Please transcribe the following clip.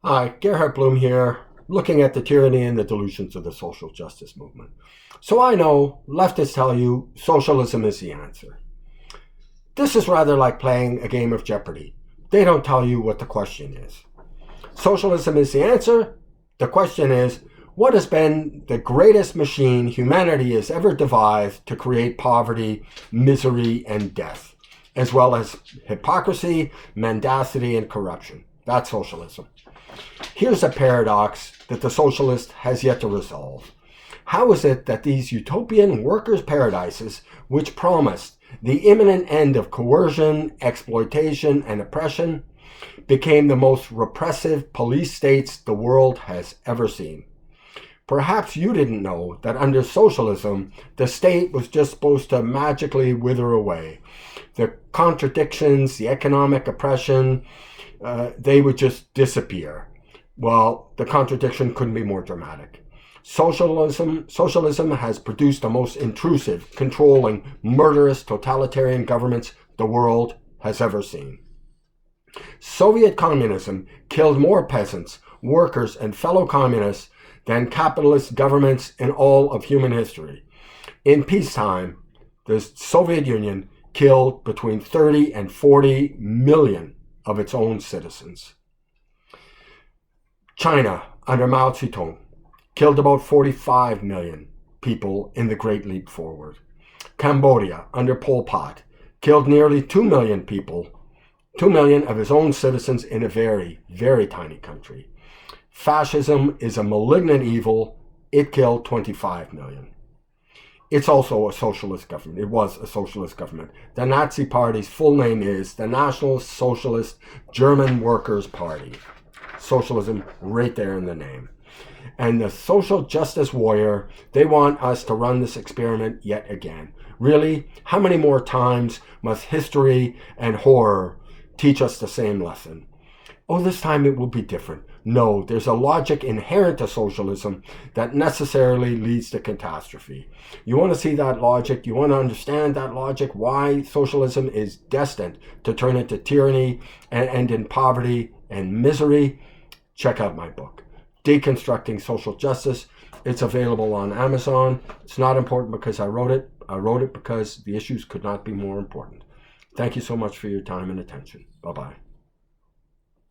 Hi, Gerhardt Bloom here, looking at the tyranny and the delusions of the social justice movement. So I know leftists tell you socialism is the answer. This is rather like playing a game of Jeopardy. They don't tell you what the question is. Socialism is the answer. The question is, what has been the greatest machine humanity has ever devised to create poverty, misery, and death, as well as hypocrisy, mendacity, and corruption? That's socialism. Here's a paradox that the socialist has yet to resolve. How is it that these utopian workers' paradises, which promised the imminent end of coercion, exploitation, and oppression, became the most repressive police states the world has ever seen? Perhaps you didn't know that under socialism, the state was just supposed to magically wither away. The contradictions, the economic oppression, they would just disappear. Well, the contradiction couldn't be more dramatic. Socialism has produced the most intrusive, controlling, murderous, totalitarian governments the world has ever seen. Soviet communism killed more peasants, workers, and fellow communists than capitalist governments in all of human history. In peacetime, the Soviet Union killed between 30 and 40 million of its own citizens. China, under Mao Zedong, killed about 45 million people in the Great Leap Forward. Cambodia, under Pol Pot, killed nearly 2 million people, 2 million of his own citizens in a very, very tiny country. Fascism is a malignant evil. It killed 25 million. It's also a socialist government. It was a socialist government. The Nazi Party's full name is the National Socialist German Workers' Party. Socialism right there in the name. And the social justice warrior, they want us to run this experiment yet again. Really? How many more times must history and horror teach us the same lesson? Oh, this time it will be different. No, there's a logic inherent to socialism that necessarily leads to catastrophe. You want to see that logic? You want to understand that logic? Why socialism is destined to turn into tyranny and end in poverty and misery? Check out my book, Deconstructing Social Justice. It's available on Amazon. It's not important because I wrote it. I wrote it because the issues could not be more important. Thank you so much for your time and attention. Bye-bye.